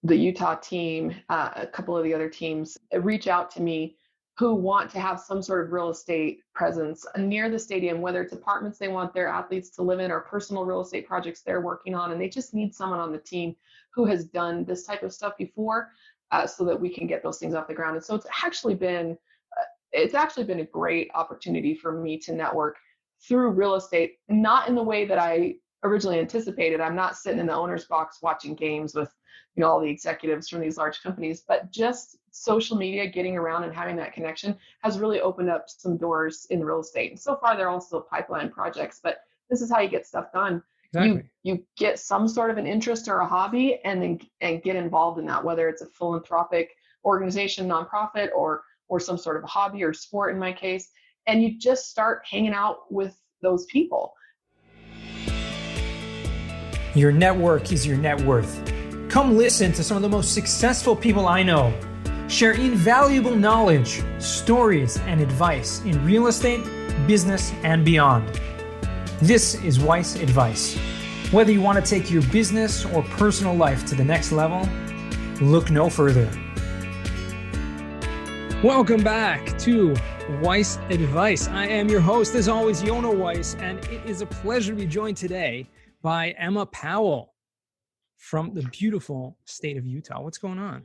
the Utah team, a couple of the other teams reach out to me who want to have some sort of real estate presence near the stadium, whether it's apartments they want their athletes to live in or personal real estate projects they're working on. And they just need someone on the team who has done this type of stuff before, so that we can get those things off the ground. And so it's actually been a great opportunity for me to network through real estate, not in the way that I originally anticipated. I'm not sitting in the owner's box watching games with, all the executives from these large companies, but just social media, getting around and having that connection has really opened up some doors in real estate. And so far, they're all still pipeline projects, but this is how you get stuff done. Exactly. You get some sort of an interest or a hobby and get involved in that, whether it's a philanthropic organization, nonprofit, or some sort of a hobby or sport in my case, and you just start hanging out with those people. Your network is your net worth. Come listen to some of the most successful people I know share invaluable knowledge, stories, and advice in real estate, business, and beyond. This is Weiss Advice. Whether you want to take your business or personal life to the next level, look no further. Welcome back to Weiss Advice. I am your host, as always, Yonah Weiss, and it is a pleasure to be joined today by Emma Powell from the beautiful state of Utah. What's going on?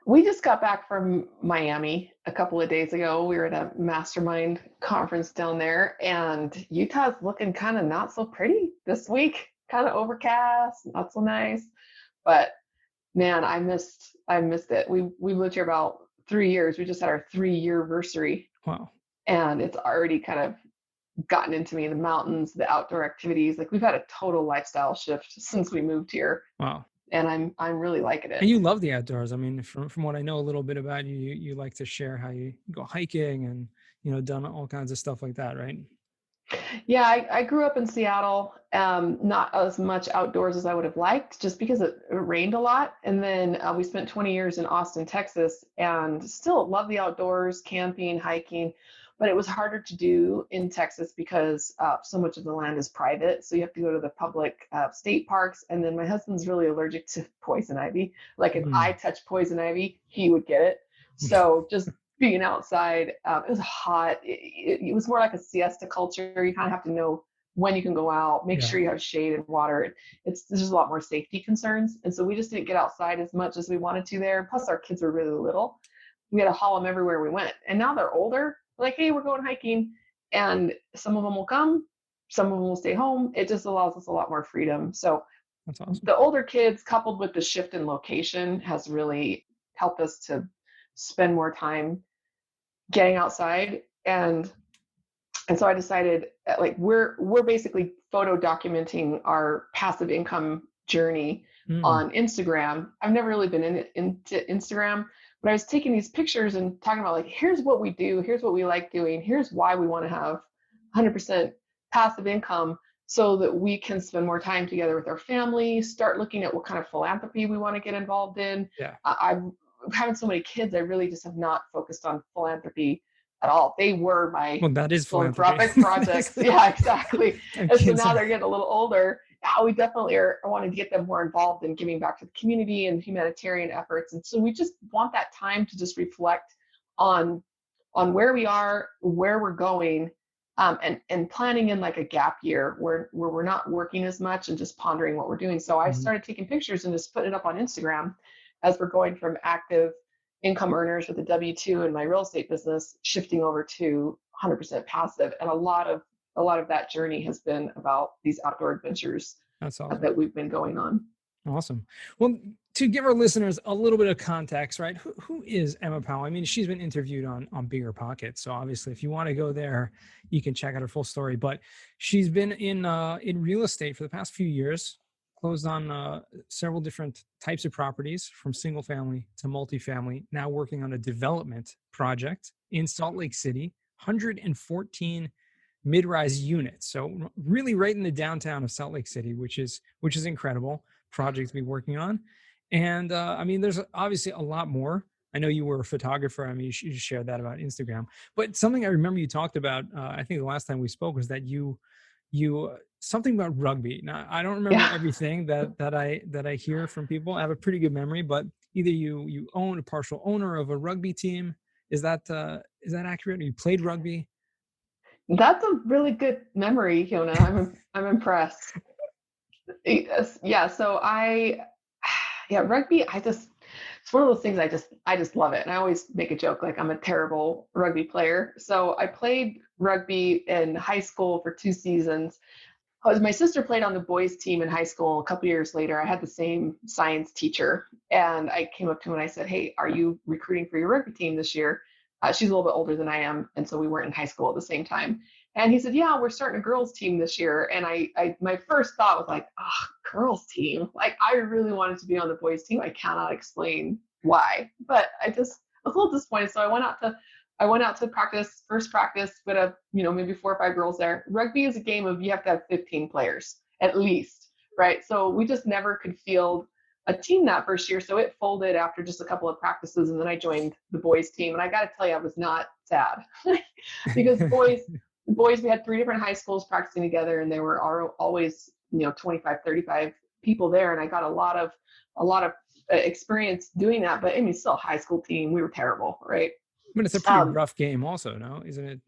We just got back from Miami a couple of days ago. We were at a mastermind conference down there, and Utah's looking kind of not so pretty this week, kind of overcast, not so nice. But man, I missed it. We lived here about 3 years. We just had our 3-year anniversary. Wow. And it's already kind of gotten into me, the mountains, the outdoor activities. Like, we've had a total lifestyle shift since we moved here. Wow. And I'm really liking it. And you love the outdoors. I mean, from what I know a little bit about you, you like to share how you go hiking and, done all kinds of stuff like that, right? Yeah, I grew up in Seattle, not as much outdoors as I would have liked, just because it rained a lot. And then we spent 20 years in Austin, Texas, and still love the outdoors, camping, hiking. But it was harder to do in Texas because so much of the land is private. So you have to go to the public state parks. And then my husband's really allergic to poison ivy. Like, if I touch poison ivy, he would get it. So just being outside, it was hot. It was more like a siesta culture. You kind of have to know when you can go out, make sure you have shade and water. There's a lot more safety concerns. And so we just didn't get outside as much as we wanted to there. Plus, our kids were really little. We had to haul them everywhere we went. And now they're older. Like, hey, we're going hiking. And some of them will come, some of them will stay home. It just allows us a lot more freedom. So that's awesome. The older kids, coupled with the shift in location, has really helped us to spend more time getting outside. And so I decided, like, we're basically photo documenting our passive income journey on Instagram. I've never really been into Instagram, but I was taking these pictures and talking about, like, here's what we do, here's what we like doing, here's why we want to have 100% passive income, so that we can spend more time together with our family, start looking at what kind of philanthropy we want to get involved in. Yeah. I've having so many kids, I really just have not focused on philanthropy at all. They were my philanthropic projects. Yeah, exactly. And so now they're getting a little older. Now we definitely are wanting to get them more involved in giving back to the community and humanitarian efforts. And so we just want that time to just reflect on where we are, where we're going, and planning in like a gap year where we're not working as much and just pondering what we're doing. So I started taking pictures and just putting it up on Instagram as we're going from active income earners with a W-2 in my real estate business, shifting over to 100% passive. And a lot of that journey has been about these outdoor adventures. That's awesome. That we've been going on. Awesome. Well, to give our listeners a little bit of context, right? Who is Emma Powell? I mean, she's been interviewed on Bigger Pockets. So obviously, if you want to go there, you can check out her full story. But she's been in real estate for the past few years, closed on several different types of properties, from single family to multifamily, now working on a development project in Salt Lake City, 114 mid-rise units. So really right in the downtown of Salt Lake City, which is incredible project to be working on. And I mean, there's obviously a lot more. I know you were a photographer. I mean, you just shared that about Instagram. But something I remember you talked about, I think the last time we spoke, was that you you something about rugby. Now, I don't remember Yeah. everything that I hear from people. I have a pretty good memory, but either you own a partial owner of a rugby team. Is that accurate? Or you played rugby? That's a really good memory, Fiona. I'm impressed. Yes, yeah. So yeah, rugby. It's one of those things. I just love it, and I always make a joke like I'm a terrible rugby player. So I played rugby in high school for 2 seasons. My sister played on the boys team in high school. A couple years later, I had the same science teacher, and I came up to him and I said, "Hey, are you recruiting for your rugby team this year?" She's a little bit older than I am, and so we weren't in high school at the same time. And he said, "Yeah, we're starting a girls team this year." And my first thought was like, "Oh, girls team! Like, I really wanted to be on the boys team. I cannot explain why, but I was a little disappointed." So I went out to practice, first practice, with maybe 4 or 5 girls there. Rugby is a game of you have to have 15 players at least, right? So we just never could field a team that first year. So it folded after just a couple of practices. And then I joined the boys team. And I got to tell you, I was not sad because boys, we had 3 different high schools practicing together, and there were always, 25, 35 people there. And I got a lot of experience doing that. But I mean, still a high school team. We were terrible, right? But it's a pretty rough game also, no? Isn't it?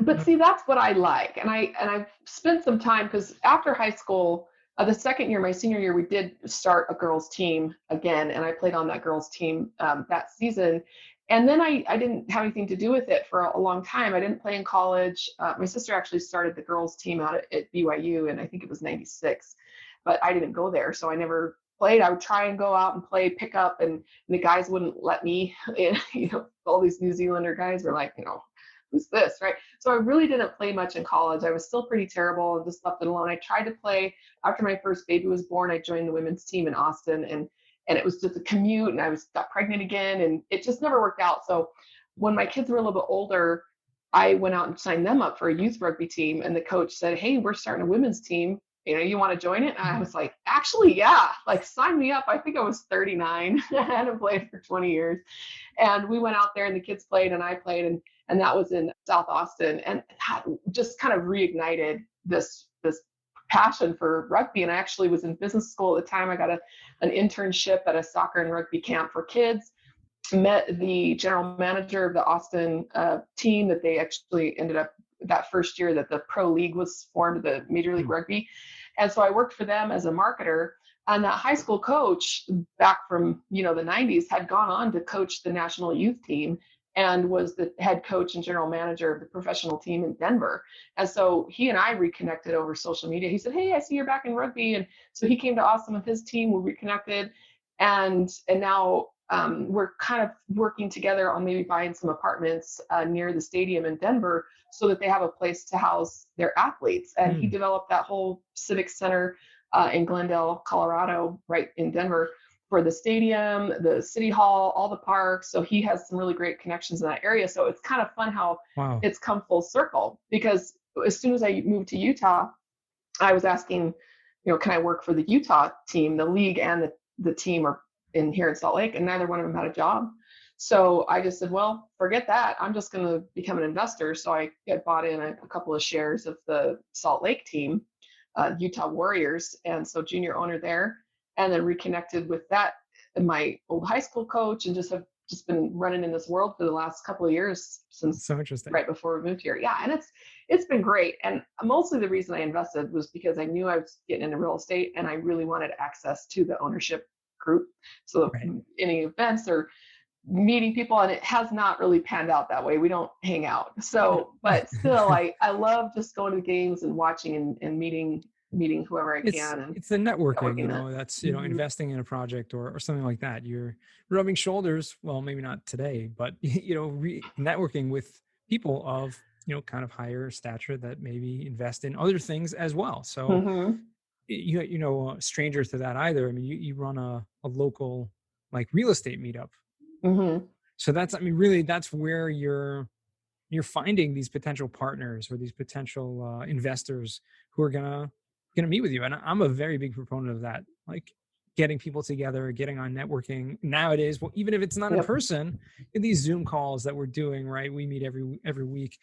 But see, that's what I like. And I've spent some time, because after high school, the second year, my senior year, we did start a girls team again. And I played on that girls team that season. And then I didn't have anything to do with it for a long time. I didn't play in college. My sister actually started the girls team out at BYU, and I think it was 96, but I didn't go there. So I never played. I would try and go out and play pickup, and the guys wouldn't let me. All these New Zealander guys were like, who's this, right? So I really didn't play much in college. I was still pretty terrible and just left it alone. I tried to play after my first baby was born. I joined the women's team in Austin, and it was just a commute, and I got pregnant again, and it just never worked out. So when my kids were a little bit older, I went out and signed them up for a youth rugby team, and the coach said, "Hey, we're starting a women's team. You want to join it?" And I was like, "Actually, yeah, like sign me up." I think I was 39. I hadn't played for 20 years. And we went out there, and the kids played and I played, and that was in South Austin, and that just kind of reignited this passion for rugby. And I actually was in business school at the time. I got an internship at a soccer and rugby camp for kids, met the general manager of the Austin team that they actually ended up that first year that the pro league was formed, the Major League Rugby. And so I worked for them as a marketer. And that high school coach back from, the 90s had gone on to coach the national youth team and was the head coach and general manager of the professional team in Denver. And so he and I reconnected over social media. He said, "Hey, I see you're back in rugby." And so he came to Austin with his team. We reconnected. And now we're kind of working together on maybe buying some apartments near the stadium in Denver so that they have a place to house their athletes. And he developed that whole civic center in Glendale, Colorado, right in Denver, for the stadium, the city hall, all the parks. So he has some really great connections in that area. So it's kind of fun how it's come full circle, because as soon as I moved to Utah, I was asking, can I work for the Utah team? The league and the team are in here in Salt Lake, and neither one of them had a job. So I just said, well, forget that. I'm just going to become an investor. So I had bought in a couple of shares of the Salt Lake team, Utah Warriors. And so junior owner there, and then reconnected with that, my old high school coach, and just have been running in this world for the last couple of years since so interesting. Right before we moved here. Yeah. And it's been great. And mostly the reason I invested was because I knew I was getting into real estate, and I really wanted access to the ownership group. So any events or meeting people, and it has not really panned out that way. We don't hang out. So, but still, I love just going to the games and watching and meeting whoever I can. And it's the networking, that's, investing in a project or something like that. You're rubbing shoulders. Well, maybe not today, but, networking with people of, kind of higher stature that maybe invest in other things as well. So stranger to that either. I mean, you run a local like real estate meetup. So really that's where you're finding these potential partners or these potential investors who are gonna meet with you. And I'm a very big proponent of that, like getting people together, getting on networking nowadays. Well, even if it's not in person, in these Zoom calls that we're doing, right? We meet every week.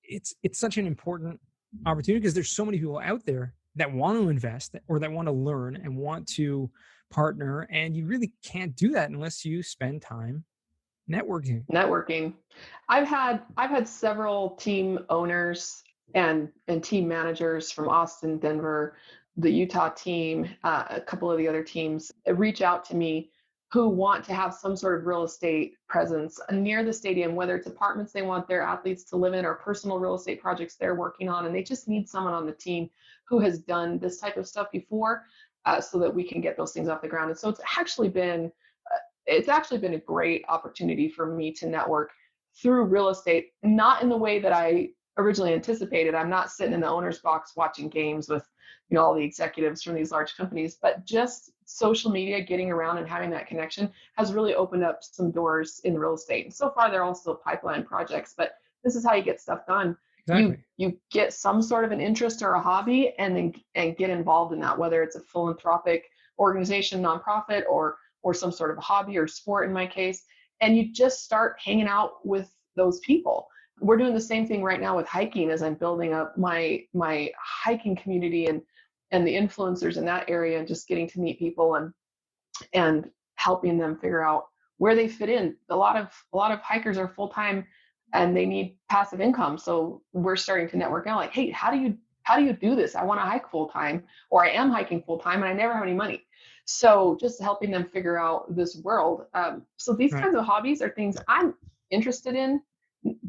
It's such an important opportunity, because there's so many people out there that want to invest or that want to learn and want to partner. And you really can't do that unless you spend time networking. Networking. I've had several team owners and team managers from Austin, Denver, the Utah team, a couple of the other teams reach out to me who want to have some sort of real estate presence near the stadium, whether it's apartments they want their athletes to live in or personal real estate projects they're working on, and they just need someone on the team who has done this type of stuff before, so that we can get those things off the ground. And so it's actually been a great opportunity for me to network through real estate, not in the way that I originally anticipated. I'm not sitting in the owner's box watching games with, all the executives from these large companies, but just social media, getting around and having that connection has really opened up some doors in real estate. And so far, they're all still pipeline projects, but this is how you get stuff done. You Exactly. you get some sort of an interest or a hobby, and get involved in that, whether it's a philanthropic organization, nonprofit, or some sort of hobby or sport in my case, and you just start hanging out with those people. We're doing the same thing right now with hiking as I'm building up my hiking community and the influencers in that area, and just getting to meet people and helping them figure out where they fit in. A lot of hikers are full time and they need passive income. So we're starting to network now, like, hey, how do you do this? I want to hike full time, or I am hiking full time and I never have any money. So just helping them figure out this world. So these Right. kinds of hobbies are things I'm interested in,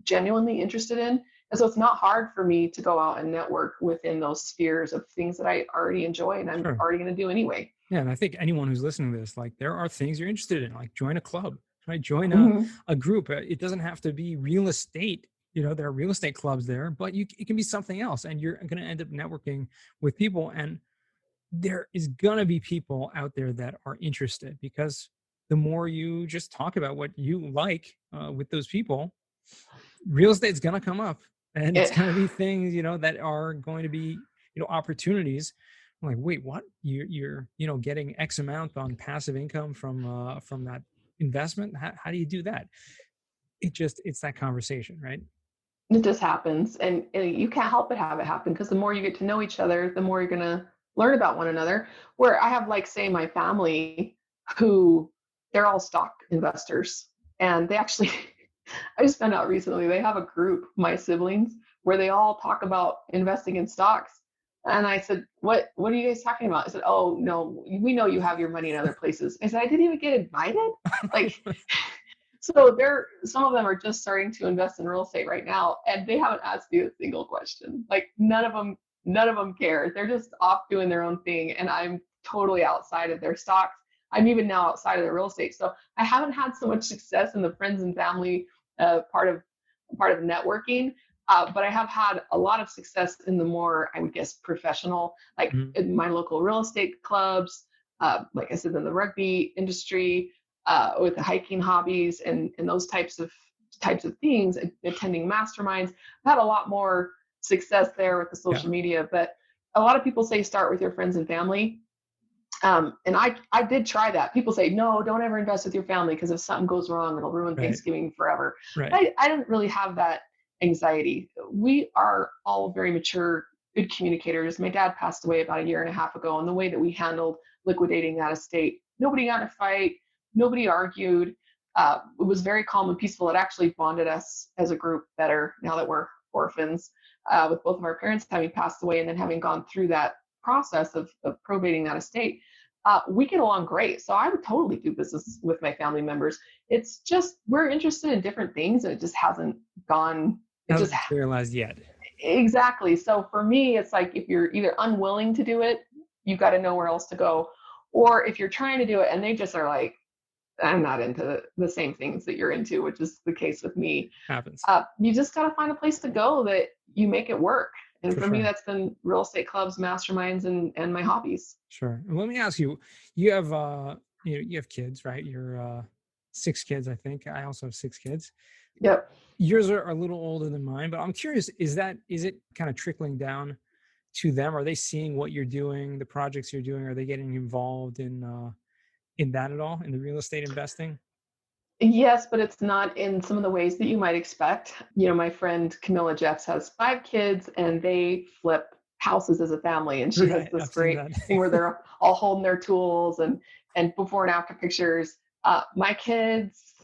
genuinely interested in. And so it's not hard for me to go out and network within those spheres of things that I already enjoy and I'm Sure. already going to do anyway. Yeah. And I think anyone who's listening to this, like, there are things you're interested in, like join a club, right? Join Mm-hmm. a group. It doesn't have to be real estate. There are real estate clubs there, but it can be something else. And you're going to end up networking with people. And there is going to be people out there that are interested, because the more you just talk about what you like with those people, real estate's going to come up, and it's It, going to be things, that are going to be, opportunities. I'm like, wait, what? You're getting X amount on passive income from that investment. How do you do that? It's that conversation, right? it just happens, and you can't help but have it happen, because the more you get to know each other, the more you're going to learn about one another. Where I have, like, say, my family, who they're all stock investors, and they actually I just found out recently they have a group, my siblings, where they all talk about investing in stocks. And I said, "What are you guys talking about?" I said, "Oh no, we know you have your money in other places." I said, "I didn't even get invited." Like, so some of them are just starting to invest in real estate right now, and they haven't asked me a single question. Like, none of them care. They're just off doing their own thing, and I'm totally outside of their stocks. I'm even now outside of the real estate. So I haven't had so much success in the friends and family part of networking. But I have had a lot of success in the more, I would guess, professional, like Mhm. in my local real estate clubs, like I said, in the rugby industry, with the hiking hobbies and those types of things, attending masterminds. I've had a lot more success there with the Yeah. social media. But a lot of people say start with your friends and family. And I did try that. People say, no, don't ever invest with your family, because if something goes wrong, it'll ruin Right. Thanksgiving forever. Right. I didn't really have that anxiety. We are all very mature, good communicators. My dad passed away about a year and a half ago, and the way that we handled liquidating that estate, nobody got in a fight, nobody argued. It was very calm and peaceful. It actually bonded us as a group better now that we're orphans, with both of our parents having passed away and then having gone through that process of probating that estate. We get along great. So I would totally do business with my family members. It's just we're interested in different things, and it just hasn't gone. It just Hasn't materialized yet. exactly. So for me, it's like, if you're either unwilling to do it, you've got to know where else to go, or if you're trying to do it and they just are like, I'm not into the same things that you're into, which is the case with me. Happens. You just got to find a place to go that you make it work. And For for me, sure. that's been real estate clubs, masterminds, and my hobbies. Sure. And let me ask you, you have you have kids, right? You're 6 kids, I think. I also have 6 kids. Yep. Yours are a little older than mine, but I'm curious, is it kind of trickling down to them? Are they seeing what you're doing, the projects you're doing? Are they getting involved in that at all, in the real estate investing? Yes, but it's not in some of the ways that you might expect. My friend Camilla Jeffs has 5 kids and they flip houses as a family. And she has Right. this I've seen great that. thing where they're all holding their tools and before and after pictures. My kids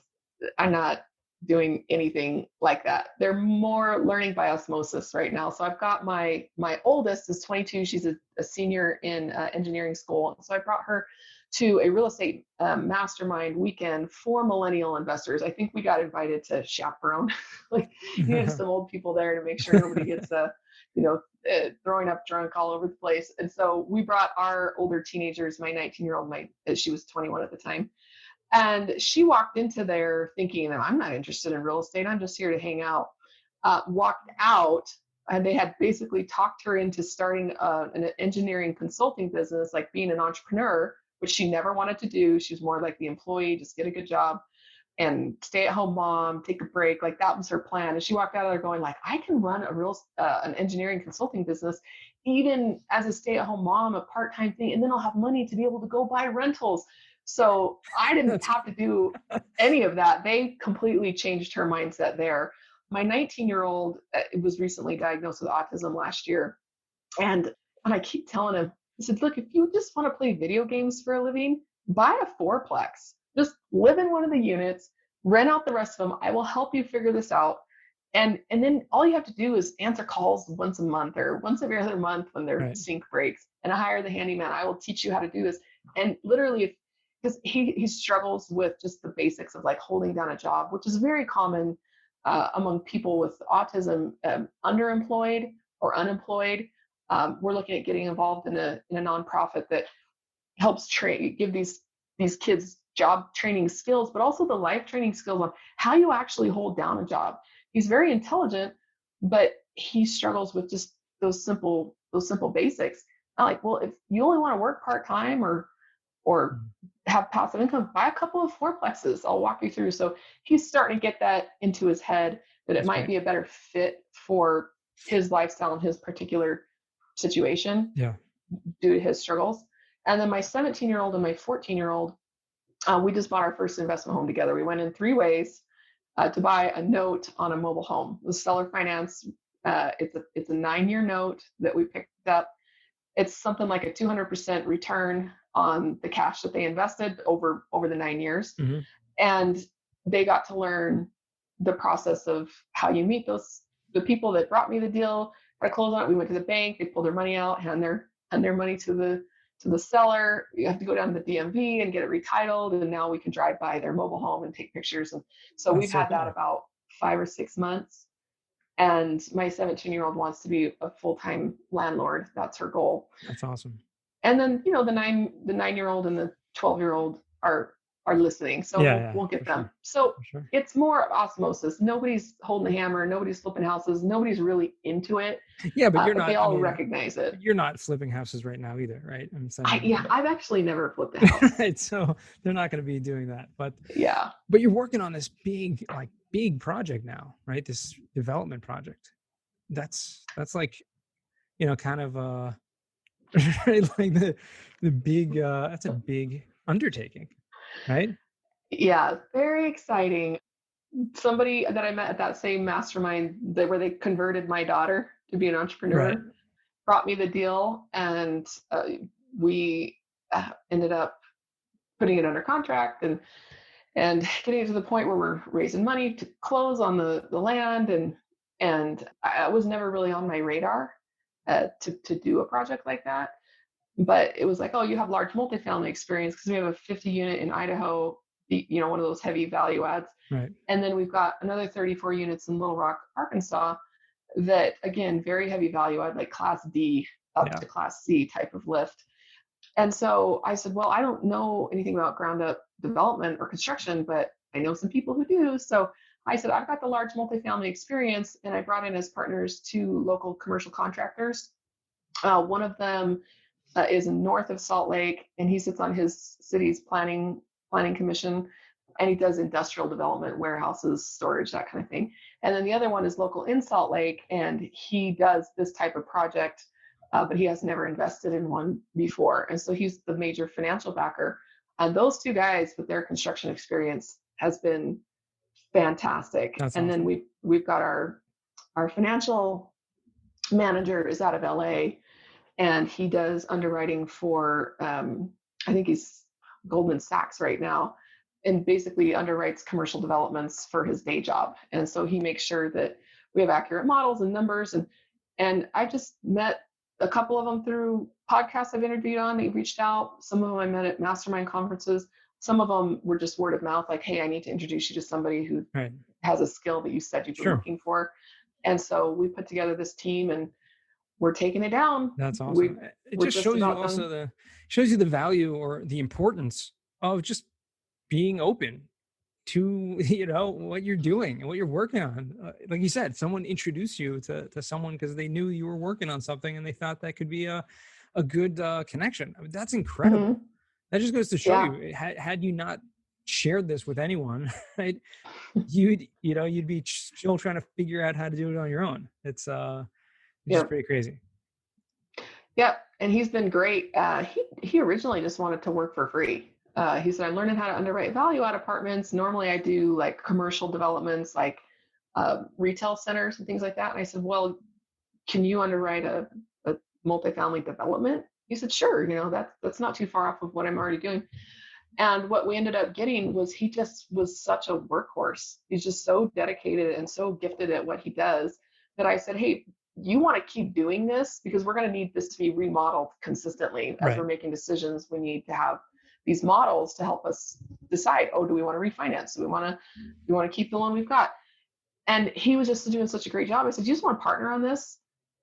are not doing anything like that. They're more learning by osmosis right now. So I've got my oldest is 22. She's a senior in engineering school. So I brought her to a real estate mastermind weekend for millennial investors. I think we got invited to chaperone. Like, you needed some old people there to make sure nobody gets throwing up drunk all over the place. And so we brought our older teenagers, my 19-year-old, she was 21 at the time. And she walked into there thinking that I'm not interested in real estate. I'm just here to hang out. Walked out, and they had basically talked her into starting an engineering consulting business, like being an entrepreneur, which she never wanted to do. She was more like the employee, just get a good job and stay at home mom, take a break. Like that was her plan. And she walked out of there going like, I can run an engineering consulting business, even as a stay at home mom, a part-time thing. And then I'll have money to be able to go buy rentals. So I didn't have to do any of that. They completely changed her mindset there. My 19-year-old was recently diagnosed with autism last year. And I keep telling him, I said, look, if you just want to play video games for a living, buy a fourplex. Just live in one of the units, rent out the rest of them. I will help you figure this out. And then all you have to do is answer calls once a month or once every other month when their Right. sink breaks, and I hire the handyman. I will teach you how to do this. And literally, because he struggles with just the basics of like holding down a job, which is very common among people with autism, underemployed or unemployed. We're looking at getting involved in a nonprofit that helps give these kids job training skills, but also the life training skills on how you actually hold down a job. He's very intelligent, but he struggles with just those simple basics. I'm like, well, if you only want to work part-time or have passive income, buy a couple of fourplexes. I'll walk you through. So he's starting to get that into his head that it That's might great. be a better fit for his lifestyle and his particular situation Yeah. due to his struggles. And then my 17-year-old and my 14-year-old, we just bought our first investment home together. We went in 3 ways to buy a note on a mobile home. The seller finance, it's a 9-year note that we picked up. It's something like a 200% return on the cash that they invested over the 9 years. Mm-hmm. And they got to learn the process of how you meet the people that brought me the deal. I closed on it. We went to the bank. They pulled their money out, hand their money to the seller. You have to go down to the DMV and get it retitled. And now we can drive by their mobile home and take pictures. And so That's we've so had that cool. about 5 or 6 months. And my 17-year-old wants to be a full-time landlord. That's her goal. That's awesome. And then, the 9-year-old and the 12-year-old are listening. So Yeah, we'll get for them. sure. So For sure. it's more osmosis. Nobody's holding the hammer. Nobody's flipping houses. Nobody's really into it. Yeah, but you're But not, they all recognize it. you're not flipping houses right now either, right? I'm saying. I've actually never flipped a house. Right. So they're not going to be doing that, but Yeah. But you're working on this big project now, right? This development project. That's like, kind of right, like the big that's a big undertaking, right? Yeah. Very exciting. Somebody that I met at that same mastermind where they converted my daughter to be an entrepreneur Right. brought me the deal, and we ended up putting it under contract and getting it to the point where we're raising money to close on the land, and I was never really on my radar to do a project like that. But it was like, oh, you have large multifamily experience because we have a 50 unit in Idaho, one of those heavy value adds. Right. And then we've got another 34 units in Little Rock, Arkansas, that again, very heavy value add, like class D up to class C type of lift. And so I said, well, I don't know anything about ground up development or construction, but I know some people who do. So I said, I've got the large multifamily experience, and I brought in as partners 2 local commercial contractors. One of them is north of Salt Lake, and he sits on his city's planning commission, and he does industrial development, warehouses, storage, that kind of thing. And then the other one is local in Salt Lake, and he does this type of project, but he has never invested in one before. And so he's the major financial backer. And those 2 guys with their construction experience has been fantastic. That's And awesome. then we've got our financial manager is out of LA, and he does underwriting for I think he's Goldman Sachs right now, and basically underwrites commercial developments for his day job. And so he makes sure that we have accurate models and numbers. And I just met a couple of them through podcasts I've interviewed on. They reached out. Some of them I met at mastermind conferences. Some of them were just word of mouth, like, hey, I need to introduce you to somebody who Right. has a skill that you said you've been looking for. And so we put together this team, and we're taking it down. That's awesome. It just shows you also shows you the value or the importance of just being open to, you know, what you're doing and what you're working on. Like you said, someone introduced you to someone because they knew you were working on something and they thought that could be a good connection. I mean, that's incredible. Mm-hmm. That just goes to show you, had you not shared this with anyone, right, you'd be still trying to figure out how to do it on your own. It's just pretty crazy. Yep. And he's been great. He originally just wanted to work for free. He said, I'm learning how to underwrite value add apartments. Normally I do like commercial developments, like retail centers and things like that. And I said, well, can you underwrite a multifamily development? He said, sure. You know, that's not too far off of what I'm already doing. And what we ended up getting was he just was such a workhorse. He's just so dedicated and so gifted at what he does that I said, hey, you want to keep doing this, because we're going to need this to be remodeled consistently as we're making decisions. We need to have these models to help us decide, oh, do we want to refinance? Do we want to keep the loan we've got? And he was just doing such a great job. I said, do you just want to partner on this?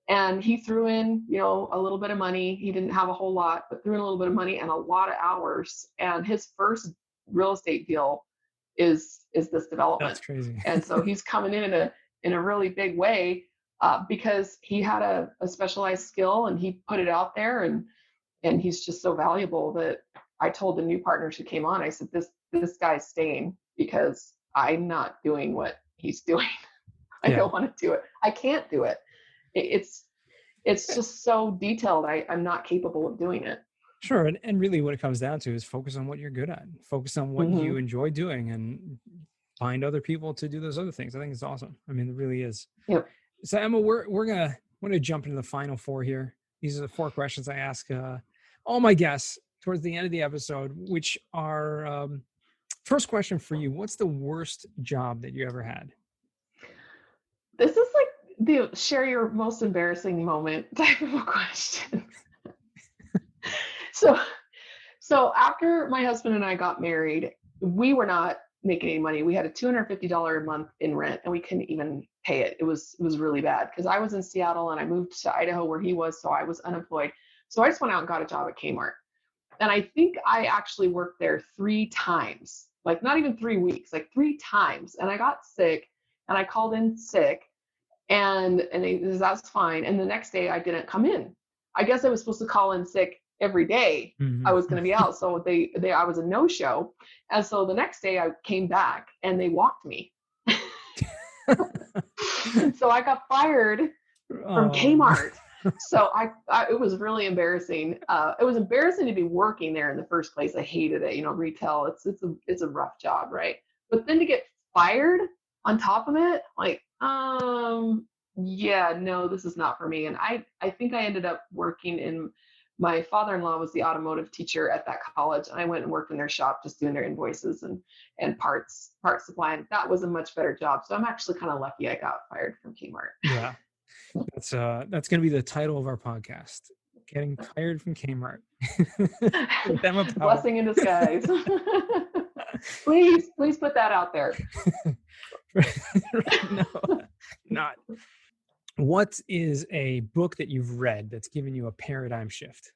And he threw in, you know, a little bit of money. He didn't have a whole lot, but threw in a little bit of money and a lot of hours. And his first real estate deal is this development. That's crazy. And so he's coming in a really big way because he had a specialized skill and he put it out there, and he's just so valuable that I told the new partners who came on, I said, this guy's staying because I'm not doing what he's doing. I don't want to do it. I can't do it. It's just so detailed. I'm not capable of doing it. Sure. And really what it comes down to is focus on what you're good at, focus on what you enjoy doing, and find other people to do those other things. I think it's awesome. I mean, it really is. Yep. So Emma, we're gonna jump into the final four here. These are the 4 questions I ask all my guests towards the end of the episode, which are first question for you. What's the worst job that you ever had? This is like the share your most embarrassing moment type of a question. So after my husband and I got married, we were not making any money. We had a $250 a month in rent, and we couldn't even pay it. It was really bad because I was in Seattle and I moved to Idaho where he was, so I was unemployed. So I just went out and got a job at Kmart. And I think I actually worked there 3 times, like not even 3 weeks, like 3 times. And I got sick, and I called in sick, and that's fine. And the next day I didn't come in. I guess I was supposed to call in sick every day. I was going to be out. So I was a no-show. And so the next day I came back and they walked me. So I got fired from Kmart. So it was really embarrassing. It was embarrassing to be working there in the first place. I hated it. You know, retail, it's a rough job, right? But then to get fired on top of it, like, yeah, no, this is not for me. And I think I ended up working in, my father-in-law was the automotive teacher at that college. And I went and worked in their shop, just doing their invoices and parts supply. And that was a much better job. So I'm actually kind of lucky I got fired from Kmart. Yeah. That's going to be the title of our podcast. Getting fired from Kmart. Emma Powell. Blessing in disguise. Please put that out there. No, not. What is a book that you've read that's given you a paradigm shift?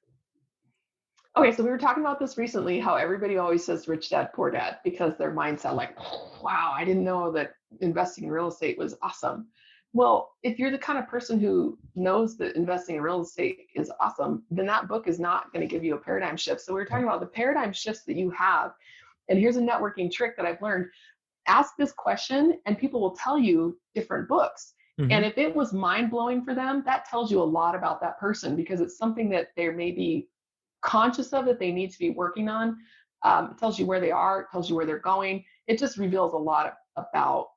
Okay, so we were talking about this recently, how everybody always says Rich Dad, Poor Dad, because their mindset like, wow, I didn't know that investing in real estate was awesome. Well, if you're the kind of person who knows that investing in real estate is awesome, then that book is not going to give you a paradigm shift. So we were talking about the paradigm shifts that you have. And here's a networking trick that I've learned. Ask this question and people will tell you different books. And if it was mind-blowing for them, that tells you a lot about that person, because it's something that they may be conscious of that they need to be working on. It tells you where they are, it tells you where they're going. It just reveals a lot about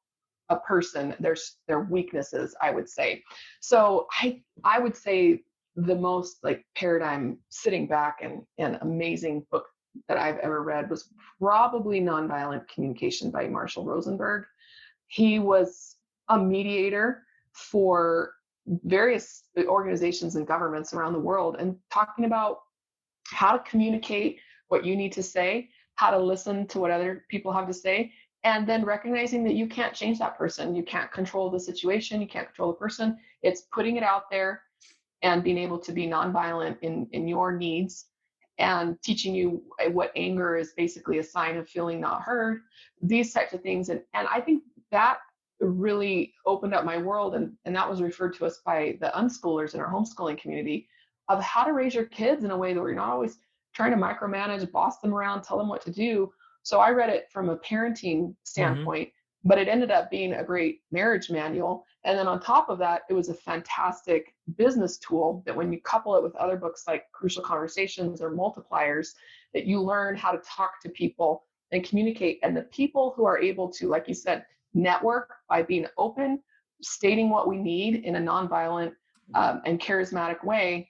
a person, their weaknesses, I would say. So I would say the most like paradigm sitting back and amazing book that I've ever read was probably Nonviolent Communication by Marshall Rosenberg. He was a mediator for various organizations and governments around the world and talking about how to communicate what you need to say, how to listen to what other people have to say, and then recognizing that you can't change that person. You can't control the situation. You can't control the person. It's putting it out there and being able to be nonviolent in your needs and teaching you what anger is basically a sign of feeling not heard, these types of things. And I think that really opened up my world. And that was referred to us by the unschoolers in our homeschooling community of how to raise your kids in a way that we're not always trying to micromanage, boss them around, tell them what to do. So I read it from a parenting standpoint, but it ended up being a great marriage manual. And then on top of that, it was a fantastic business tool that when you couple it with other books like Crucial Conversations or Multipliers, that you learn how to talk to people and communicate. And the people who are able to, like you said, network by being open, stating what we need in a nonviolent and charismatic way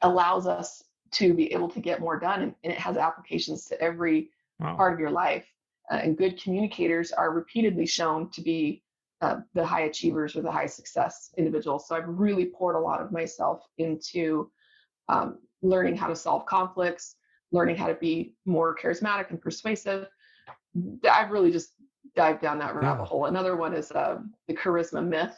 allows us to be able to get more done. And it has applications to every part of your life. And good communicators are repeatedly shown to be the high achievers or the high success individuals. So I've really poured a lot of myself into learning how to solve conflicts, learning how to be more charismatic and persuasive. I've really just dived down that rabbit hole. Another one is the charisma myth,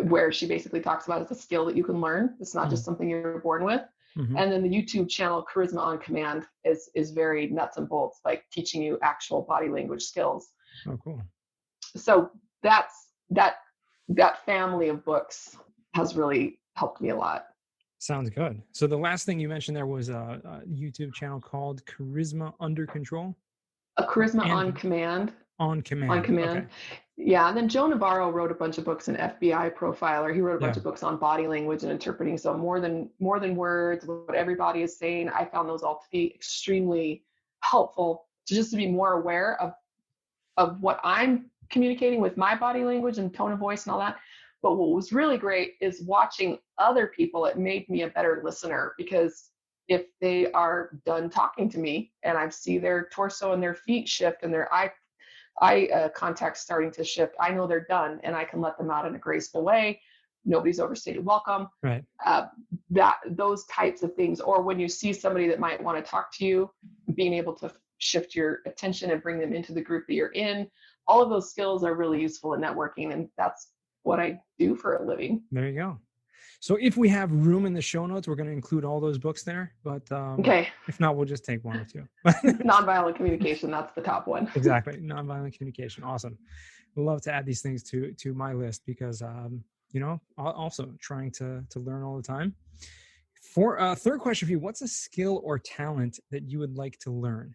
where she basically talks about it's a skill that you can learn. It's not just something you're born with. And then the YouTube channel Charisma on Command is very nuts and bolts, like teaching you actual body language skills. Oh, cool. So that family of books has really helped me a lot. Sounds good. So the last thing you mentioned there was a YouTube channel called Charisma Under Control. Charisma on Command. On Command. On Command. Okay. Yeah, and then Joe Navarro wrote a bunch of books, an FBI profiler. He wrote a bunch of books on body language and interpreting. So more than words, what everybody is saying. I found those all to be extremely helpful to be more aware of what I'm communicating with my body language and tone of voice and all that. But what was really great is watching other people. It made me a better listener, because if they are done talking to me and I see their torso and their feet shift and their eye contact starting to shift, I know they're done and I can let them out in a graceful way. Nobody's overstated welcome. Right. Those types of things. Or when you see somebody that might want to talk to you, being able to shift your attention and bring them into the group that you're in. All of those skills are really useful in networking, and that's what I do for a living. There you go. So if we have room in the show notes, we're going to include all those books there. But okay. If not, we'll just take one or two. Nonviolent communication, that's the top one. Exactly. Nonviolent communication. Awesome. We'd love to add these things to my list because, also trying to learn all the time. For third question for you, what's a skill or talent that you would like to learn?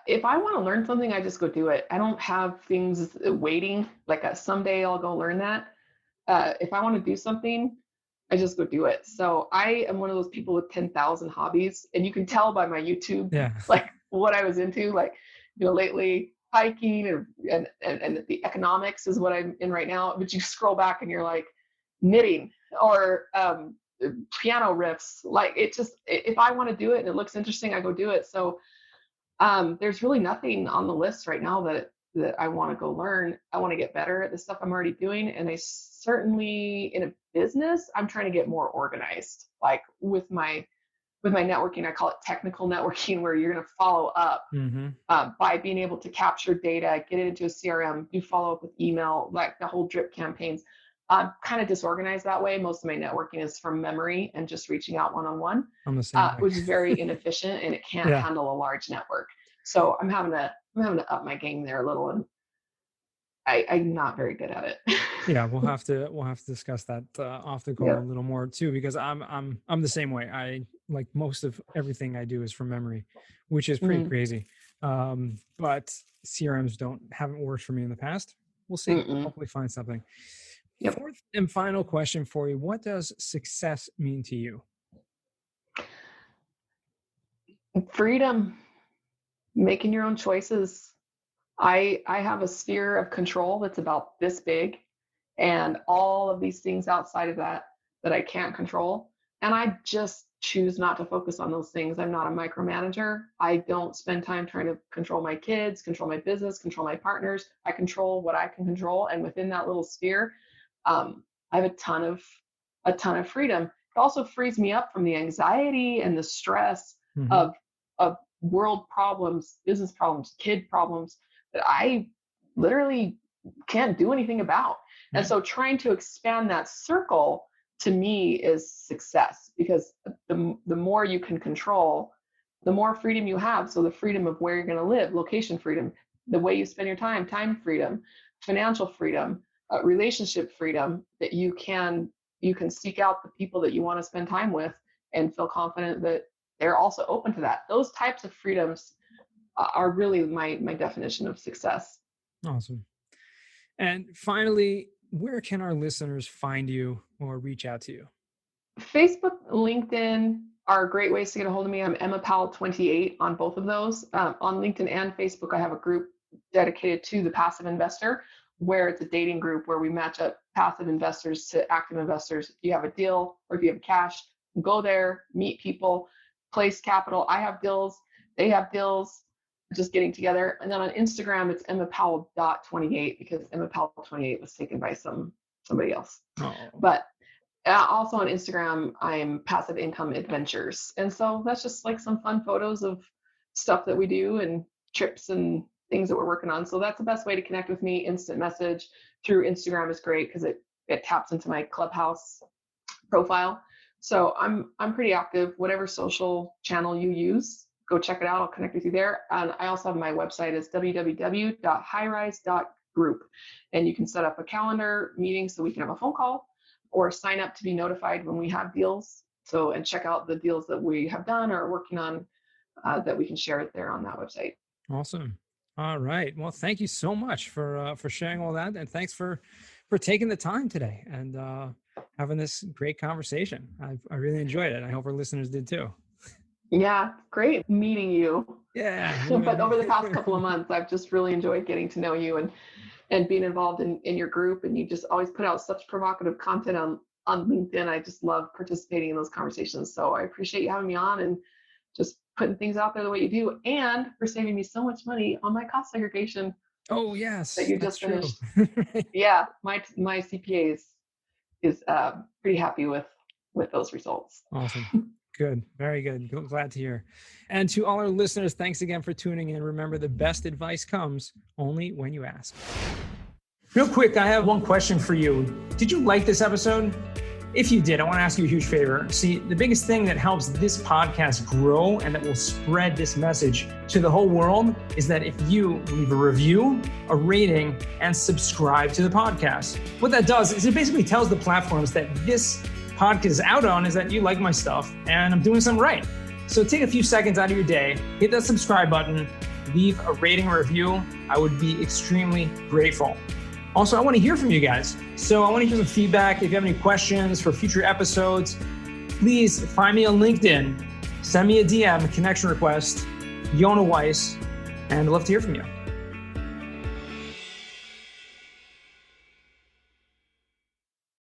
If I want to learn something, I just go do it. I don't have things waiting, like someday I'll go learn that. If I want to do something, I just go do it. So I am one of those people with 10,000 hobbies, and you can tell by my YouTube, like what I was into, like, lately hiking and the economics is what I'm in right now. But you scroll back and you're like knitting or piano riffs. Like it just, if I want to do it and it looks interesting, I go do it. So there's really nothing on the list right now that I want to go learn. I want to get better at the stuff I'm already doing. And I certainly, in a business, I'm trying to get more organized. Like with my networking, I call it technical networking, where you're going to follow up by being able to capture data, get it into a CRM, do follow up with email, like the whole drip campaigns. I'm kind of disorganized that way. Most of my networking is from memory and just reaching out one-on-one, which is very inefficient, and it can't handle a large network. So I'm having to up my game there a little, and I'm not very good at it. Yeah, we'll have to discuss that off the call a little more too, because I'm the same way. I like most of everything I do is from memory, which is pretty crazy. But CRMs haven't worked for me in the past. We'll see. Hopefully find something. Yep. Fourth and final question for you. What does success mean to you? Freedom, making your own choices. I have a sphere of control that's about this big, and all of these things outside of that I can't control. And I just choose not to focus on those things. I'm not a micromanager. I don't spend time trying to control my kids, control my business, control my partners. I control what I can control. And within that little sphere, I have a ton of freedom. It also frees me up from the anxiety and the stress of world problems, business problems, kid problems that I literally can't do anything about. And so trying to expand that circle to me is success, because the more you can control, the more freedom you have. So the freedom of where you're going to live, location freedom, the way you spend your time freedom, financial freedom, relationship freedom, that you can seek out the people that you want to spend time with and feel confident that they're also open to that. Those types of freedoms are really my definition of success. Awesome. And finally, where can our listeners find you or reach out to you? Facebook, LinkedIn are great ways to get a hold of me. I'm Emma Powell 28 on both of those. On LinkedIn and Facebook, I have a group dedicated to the passive investor, where it's a dating group where we match up passive investors to active investors. If you have a deal or if you have cash, go there, meet people, place capital. I have deals, they have deals, just getting together. And then on Instagram, it's emmapowell.28, because Emma Powell 28 was taken by somebody else. Oh. But also on Instagram, I'm Passive Income Adventures. And so that's just like some fun photos of stuff that we do and trips and things that we're working on. So that's the best way to connect with me. Instant message through Instagram is great because it taps into my Clubhouse profile. So I'm pretty active. Whatever social channel you use, go check it out. I'll connect with you there. And I also have my website is www.highrise.group. And you can set up a calendar meeting so we can have a phone call, or sign up to be notified when we have deals. So, and check out the deals that we have done or are working on that we can share there on that website. Awesome. All right. Well, thank you so much for sharing all that. And thanks for taking the time today and having this great conversation. I really enjoyed it. I hope our listeners did too. Yeah, great meeting you. Yeah. But over the past couple of months, I've just really enjoyed getting to know you and being involved in your group. And you just always put out such provocative content on LinkedIn. I just love participating in those conversations. So I appreciate you having me on and just putting things out there the way you do, and for saving me so much money on my cost segregation. Oh, yes. That you just finished. Right. Yeah, my CPA is pretty happy with those results. Awesome. Good. Very good. Glad to hear. And to all our listeners, thanks again for tuning in. Remember, the best advice comes only when you ask. Real quick, I have one question for you. Did you like this episode? If you did, I want to ask you a huge favor. See, the biggest thing that helps this podcast grow and that will spread this message to the whole world is that if you leave a review, a rating, and subscribe to the podcast. What that does is it basically tells the platforms that this podcast is out on is that you like my stuff and I'm doing something right. So take a few seconds out of your day, hit that subscribe button, leave a rating or review. I would be extremely grateful. Also, I want to hear from you guys. So I want to hear some feedback. If you have any questions for future episodes, please find me on LinkedIn, send me a DM, a connection request, Yona Weiss, and I'd love to hear from you.